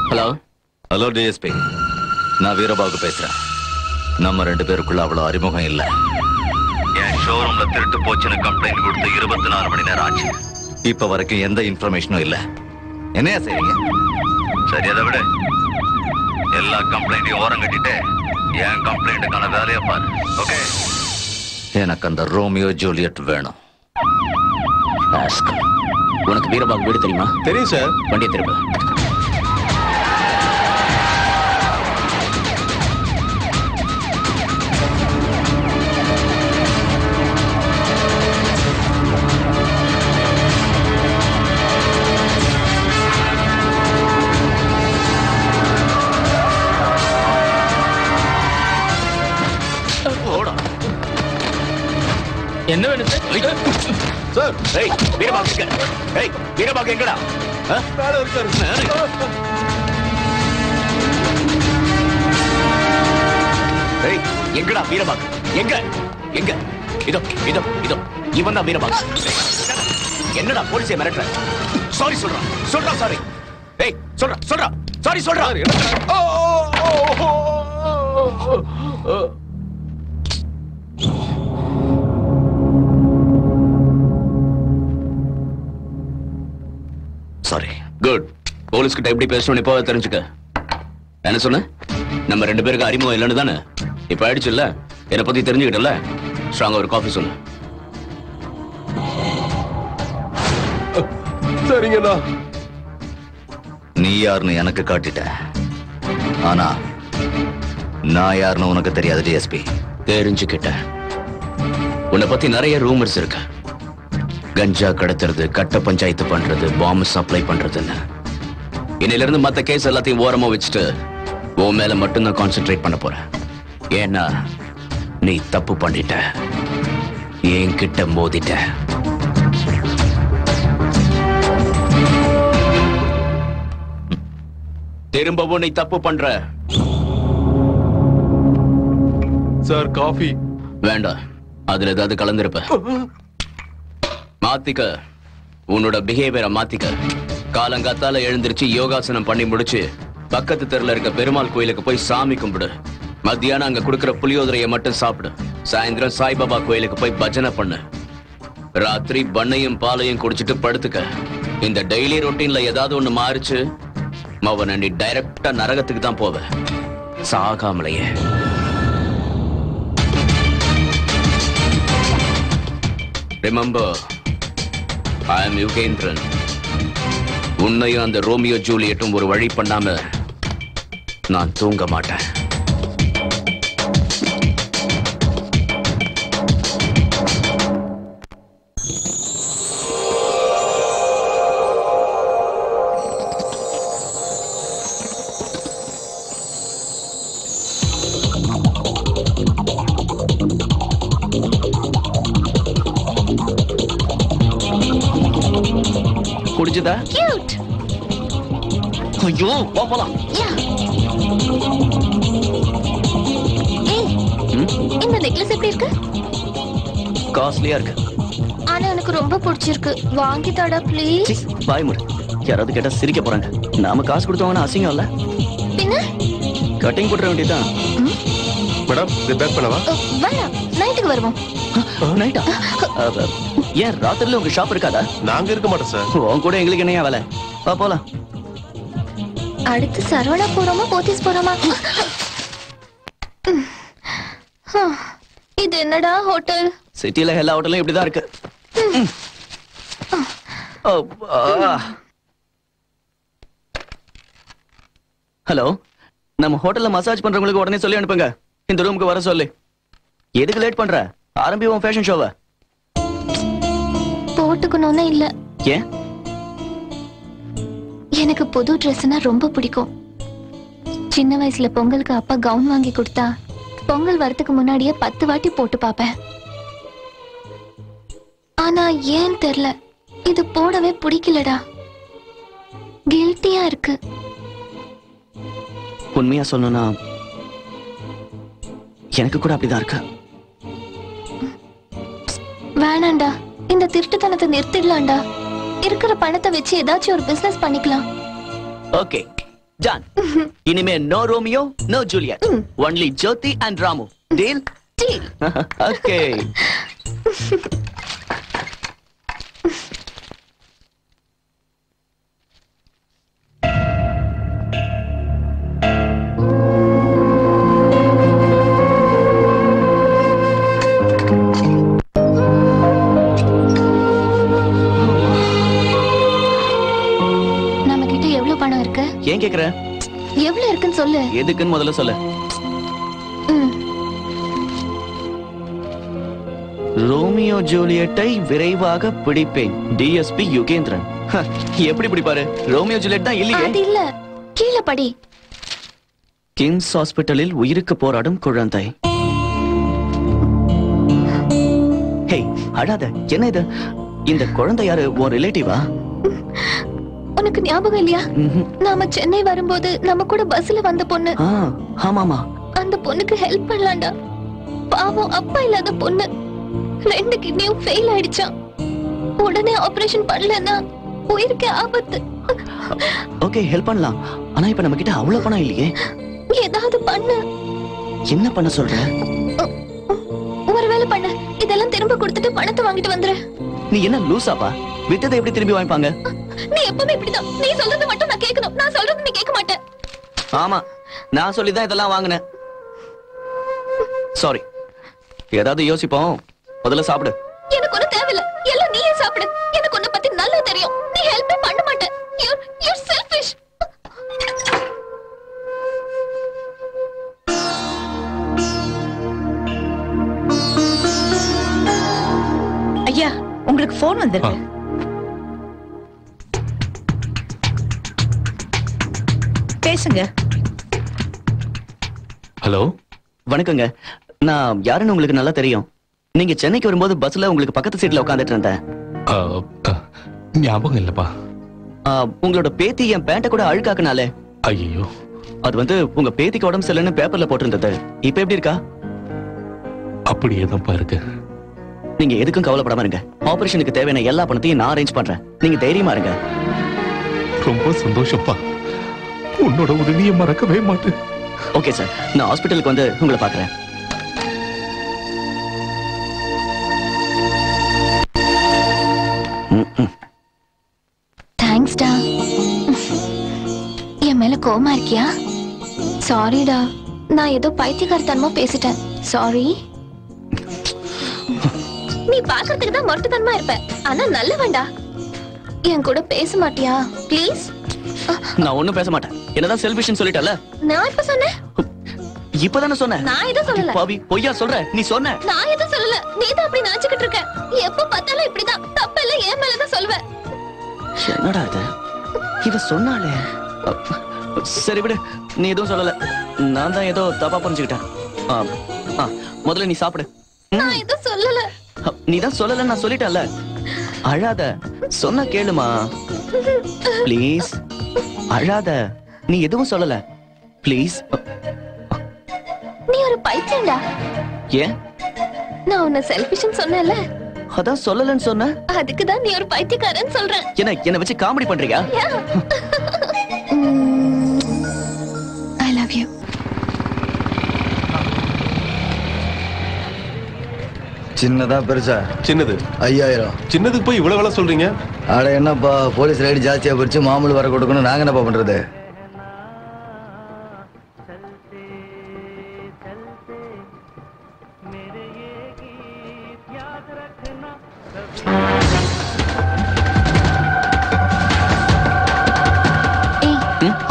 Hello hello DSP, நான் வீரபாகு பேசுறேன். நம்ம 2 பேருக்குள்ள அவ்வளவு அறிமுகம் இல்ல. என் ஷோரூம்ல திருட்டு போச்சுன்னு கம்ப்ளைண்ட் கொடுத்து 24 மணி நேரம் ஆச்சு. இப்ப வரைக்கும் எந்த இன்ஃபர்மேஷனும் இல்ல. என்னையா செய்றீங்க? சரி, அதை விட எல்லா கம்ப்ளைண்டையும் ஓரம் கட்டிட்டு என் கம்ப்ளைண்ட்டுக்கான வேலையை பாரு. ஓகே? எனக்கு அந்த ரோமியோ ஜூலியட் வேணும். உனக்கு வீரபாகு வீடு தெரியுமா? தெரியும் சார். வண்டியை திரும்ப. என்ன வேணும் சார்? ஏய், வீரபாகு எங்க? ஏய், வீரபாகு எங்கடா? மேல இருக்காரு. ஏய், எங்கடா வீரபாகு? எங்க எங்க? இதோ இதோ இதோ, இவன் தான் வீரபாகு. என்னடா போலீஸை மிரட்டுற? சாரி சொல்றா சாரி. ஏய், சொல்றா சாரி சொல்றா. சாரி. குட். போலீஸ்கிட்ட எப்படி பேசணும் இப்போ தெரிஞ்சுக்க. என்ன சொன்ன? நம்ம 2 பேருக்கு அறிமுகம் இல்லைன்னு தானே? இப்ப ஆயிடுச்சு இல்ல? என்னை பத்தி தெரிஞ்சுக்கிட்டல? ஸ்ட்ராங்கா ஒரு காஃபி சொல்லு. சரிங்கண்ணா. நீ யாருன்னு எனக்கு காட்டிட்ட, ஆனா நான் யாருன்னு உனக்கு தெரியாது டிஎஸ்பி. தெரிஞ்சுக்கிட்ட. உன்னை பத்தி நிறைய ரூமர்ஸ் இருக்கு. கஞ்சா கடத்துறது, கட்ட பஞ்சாயத்து பண்றது, பாம்பு சப்ளை பண்றதுன்னு. இன்னையில இருந்து மத்த கேஸ் எல்லாத்தையும் ஓரமா வச்சுட்டு உன் மேல மட்டும்தான் கான்சென்ட்ரேட் பண்ண போறேன். ஏன்னா நீ தப்பு பண்ணிட்ட, என்கிட்ட மோதிட்ட. திரும்பவும் நீ தப்பு பண்ற. சார் காஃபி வேண்டாம், அதுல ஏதாவது கலந்திருப்ப. மாத்திக்க, உன்னோட பிஹேவியரை மாத்திக்க. காலங்காத்தால எழுந்திருச்சு யோகாசனம் பண்ணி முடிச்சு பக்கத்து தெருல இருக்க பெருமாள் கோயிலுக்கு போய் சாமி கும்பிடு. மத்தியானம் அங்க குடுக்கிற புளியோதரையை மட்டும் சாப்பிடு. சாயந்தரம் சாய்பாபா கோயிலுக்கு போய் பஜனை பண்ணு. ராத்திரி பண்ணையும் பாலையும் குடிச்சிட்டு படுத்துக்க. இந்த டெய்லி ரொட்டீன்ல ஏதாவது ஒண்ணு மாறிச்சு, அவனை நீ டைரக்டா நரகத்துக்கு தான் போவ, சாகாமலையே. Remember, I am Yugendran. உன்னையும் அந்த ரோமியோ ஜூலியட்டும் ஒரு வழி பண்ணாம நான் தூங்க மாட்டேன். குடிச்சதா? Cute. ஐயோ, வா போலாம். Yeah. ஏய், இந்த நெக்லஸ் எப்படி இருக்கு? காஸ்ட்லியா இருக்கு. ஆனா எனக்கு ரொம்ப பிடிச்சிருக்கு. வாங்கி தாடா ப்ளீஸ். பாய் மூடு. யாராவது கேட்டா சிரிக்க போறாங்க. நாம காசு கொடுத்தவங்க அசிங்கம் இல்ல? பின்ன கட்டிங் போட்டுற வேண்டியதான். மேடம், இது பேக் பண்ணவா? வேணாம், நைட்டுக்கு வருவோம். நைட்டா? ஏன் ராத்திரில உங்க ஷாப் இருக்காதா? நாங்க இருக்க மாட்டோம் சார். உன் கூட எங்களுக்கு என்னையா வேலை? வா போலாம். அடுத்து சரவணா போறோமா போத்தீஸ் போறோமா? இது என்னடா ஹோட்டல்? சிட்டில எல்லா ஹோட்டலும் இப்படிதான் இருக்கு. ஹலோ, நம்ம ஹோட்டல்ல மசாஜ் பண்றவங்களுக்கு உடனே சொல்லி அனுப்புங்க. இந்த ரூமுக்கு வர சொல்லு. எதுக்கு லேட் பண்ற? ஆரம்பிவோம் ஃபேஷன் ஷோவை. போட்டுக்கணும்னு இல்ல. ஏன்? எனக்கு புது ட்ரெஸ்னா ரொம்ப பிடிக்கும். சின்ன வயசுல பொங்கலுக்கு அப்பா கவுன் வாங்கி கொடுத்தா பொங்கல் வரதுக்கு முன்னாடியே 10 வாட்டி போட்டு பாப்பேன். ஆனா ஏன் தெரியல, இது போடவே பிடிக்கலடா. கில்ட்டியா இருக்கு. உண்மையா சொல்லணும்னா எனக்கு கூட அப்படிதான் இருக்கு. வேணாண்டா, இந்த திருட்டுத்தனத்தை நிறுத்திடலாம்டா. இருக்கிற பணத்தை வச்சு ஏதாச்சும் ஒரு பிசினஸ் பண்ணிக்கலாம். Okay, Done. இனிமே no Romeo, no Juliet. Only Jyoti and Ramu. Deal? Deal. Okay. ஏன் கேக்குற? எவ்வளவு இருக்குன்னு சொல்லு. எதுக்குன்னு முதல்ல சொல்லு. ரோமியோ ஜூலியட்டை விரைவாக பிடிப்பேன். டிஎஸ்பி யுகேந்திரன். எப்படி பிடிப்பாரு? ரோமியோ ஜூலியட் தான் இல்லையே. அது இல்ல, கீழே படி. கிம்ஸ் ஹாஸ்பிடலில் உயிருக்கு போராடும் குழந்தை. ஹே, அழாத. என்ன இது? இந்த குழந்தை யாரு? உன் ரிலேட்டிவா? உனக்கு ஞாபகம் இல்லையா? நாம சென்னை வரும்போது நம்ம கூட பஸ்ல வந்த பொண்ணு. ஆமாமா. அந்த பொண்ணுக்கு ஹெல்ப் பண்ணலாம்டா. பாவம், அப்பா இல்லாத பொண்ணு. 2 கிட்னியும் ஃபெயில் ஆயிடுச்சாம். உடனே ஆபரேஷன் பண்ணலன்னா உயிருக்கு ஆபத்து. ஓகே, ஹெல்ப் பண்ணலாம். ஆனா இப்ப நம்ம கிட்ட அவ்வளவு பணம் இல்லையே. ஏதாவது பண்ணு. என்ன பண்ண சொல்ற? ஒரு வேலை பண்ணு. இதெல்லாம் திரும்ப கொடுத்துட்டு பணத்தை வாங்கிட்டு வந்துரு. நீ என்ன லூசாப்பா? வித்ததை எப்படி திரும்பி வாங்கிப்பாங்க? நீ எப்பவுமே இப்படிதான். நீ சொல்றது மட்டும் நான் கேட்கணும். நான் சொல்றது நீ கேட்க மாட்டே. ஆமா, நான் சொல்லிதான் இதெல்லாம் வாங்கினேன். சாரி. ஏதாவது யோசிப்போம். முதல்ல சாப்பிடு. எனக்கு ஒண்ணு தேவையில்ல. எல்லாம் நீயே சாப்பிடு. எனக்கு உன்னை பத்தி நல்லா தெரியும். நீ ஹெல்ப் பண்ண மாட்டே. You're selfish. ஐயா, உங்களுக்கு போன் வந்திருக்கு. பேசுங்க. ஹலோ, வணக்கங்க. நான் யாருன்னு உங்களுக்கு நல்லா தெரியும். நீங்க சென்னைக்கு வரும்போது பஸ்ல உங்களுக்கு பக்கத்து சீட்ல உட்கார்ந்துட்டு இருந்தேன். ஞாபகம் இல்லப்பா. உங்களோட பேத்தி என் பேண்ட கூட அழுக்காக்குனாலே. ஐயோ, அது உங்க பேத்திக்கு உடம்பு சரியில்லைன்னு பேப்பர்ல போட்டிருந்தது. இப்ப எப்படி இருக்கா? அப்படியே தான்ப்பா இருக்கு. நீங்க எதுக்கும் கவலைப்படாம இருங்க. ஆபரேஷனுக்கு தேவையான எல்லா பணத்தையும் நான் அரேஞ்ச் பண்றேன். நீங்க தைரியமா இருங்க. ரொம்ப சந்தோஷப்பா. உன்னோட உதவியை மறக்கவே மாட்டேன். ஓகே சார், நான் ஹாஸ்பிட்டலுக்கு வந்து உங்களை பாக்குறேன். தேங்க்ஸ்டா. என் மேல கோவமா இருக்கியா? சாரிடா, நான் ஏதோ பைத்தியக்காரத்தனமா பேசிட்டேன். சாரி. நீ பாக்குறதுக்கு தான் மொரட்டுத்தனமா இருப்ப, ஆனா நல்ல வேண்டா. என் கூட பேச மாட்டியா ப்ளீஸ்? நான் ஒண்ணும் பேச மாட்டேன். என்னதான் செல்ஃபிஷ்னு சொல்லிட்டல. நான் இப்ப சொன்னேன். இப்பதானே சொன்னேன். நான் எதுவும் சொல்லல. பாவி, பொய்யா சொல்ற. நீ சொன்ன. நான் எதுவும் சொல்லல. நீ தான் அப்படி நினைச்சுக்கிட்டு இருக்க. எப்ப பார்த்தாலும் இப்படிதான். தப்பெல்லாம் என் மேலதான் சொல்லுவேன். என்னடா இது? இவ சொன்னாலே. சரி விடு, நீ எதுவும் சொல்லல. நான் தான் ஏதோ தப்பா புரிஞ்சுக்கிட்டேன். முதல்ல நீ சாப்பிடு. நான் எதுவும் சொல்லல. நீ தான் சொல்லல, நான் சொல்லிட்டேன்ல. அழாத. சொன்னா கேளுமா ப்ளீஸ். அழாத. நீ எதுவும் சொல்லல ப்ளீஸ். நீ ஒரு பைத்தியம்டா. ஏன்? நான் உன்னை செல்ஃபிஷ்னு சொன்னேன்ல. அதான் சொல்லலன்னு சொன்ன. அதுக்கு தான் நீ ஒரு பைத்தியக்காரன்னு சொல்றேன். என்ன வச்சு காமெடி பண்றியா? I love you. சின்னதா பெருசா? சின்னது 5000. சின்னதுக்கு போய் இவ்வளவு வேலை சொல்றீங்க? அட என்னப்பா, போலீஸ் ரைடு ஜாஸ்தியா போச்சு, மாமூல் வர கொடுக்கணும். நாங்க என்னப்பா பண்றது?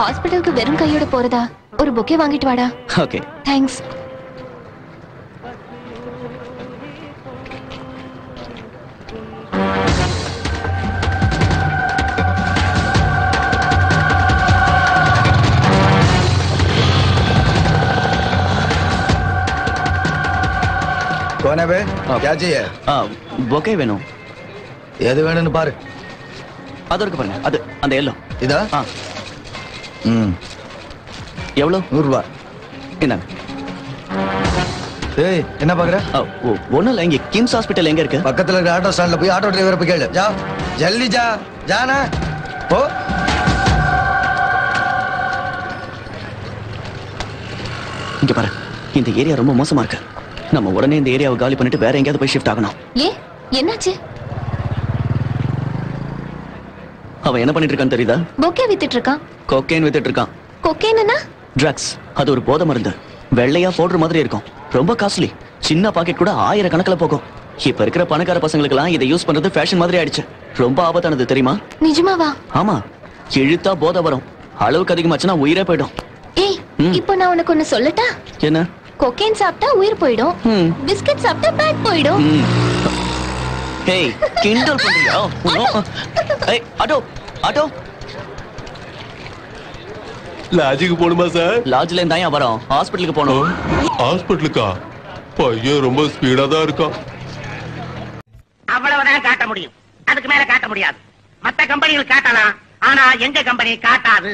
ஹாஸ்பிடலுக்கு வெறும் கையோட போறதா? ஒரு பொக்கே வாங்கிட்டு வாடா. Okay, thanks. கோனே பே, क्या चाहिए? பொக்கே வேணும். எது வேணும்னு பாரு. அது இருக்கு பாருங்க. அது அந்த எல்லோ. இதா? எவ்வளவு? 100 ரூபாய். இந்தாங்க. ஏய், என்ன பாக்குற? ஒண்ணும் இல்ல. இங்க கிம்ஸ் ஹாஸ்பிட்டல் எங்க இருக்கு? பக்கத்துல இருக்க ஆட்டோ ஸ்டாண்ட்ல போய் ஆட்டோ டிரைவரை போய் கேளு. ஜா, ஜல்தி ஜா. ஜானா போ. இங்க பாரு, இந்த ஏரியா ரொம்ப மோசமா இருக்கு. நம்ம உடனே இந்த ஏரியாவை காலி பண்ணிட்டு வேற எங்கேயாவது போய் ஷிஃப்ட் ஆகணும். என்னாச்சு? அவன் என்ன பண்ணிட்டு இருக்கான்னு தெரியுதா? பொக்கே வித்துட்டு இருக்கான். கொக்கைன் வித்துட்டு இருக்கான். கொக்கைன்னா ட்ரக்ஸ். அது ஒரு போதை மருந்து. வெள்ளையா போடுற மாதிரி இருக்கும். ரொம்ப காஸ்ட்லி. சின்ன பாக்கெட் கூட 1000 கணக்குல போகும். இப்ப இருக்கிற பணக்கார பசங்களுக்கு எல்லாம் இதை யூஸ் பண்றது ஃபேஷன் மாதிரி ஆயிடுச்சு. ரொம்ப ஆபத்தானது தெரியுமா? நிஜமாவா? ஆமா, இழுத்தா போதை வரும். அளவுக்கு அதிகமாச்சுன்னா உயிரே போயிடும். ஏய், இப்போ நான் உனக்கு ஒன்னு சொல்லட்டா? என்ன? கொக்கைன் சாப்பிட்டா உயிர் போயிடும். பிஸ்கட் சாப்பிட்டா பேட் போயிடும். ஏய், கிண்டல் பண்றியா? ஏய், ஆட்டோ ஆட்டோ. லாட்ஜுக்கு போகணுமா சார்? லாட்ஜ்ல இருந்தா ஏன் வரோம்? ஹாஸ்பிட்டலுக்கு போகணும். ஹாஸ்பிட்டலுக்கா? பையன் ரொம்ப ஸ்பீடா தான் இருக்கான். அவ்வளவுதான் காட்ட முடியும், அதுக்கு மேல காட்ட முடியாது. மத்த கம்பெனிகள் காட்டலாம், ஆனா எங்க கம்பெனி காட்டாது.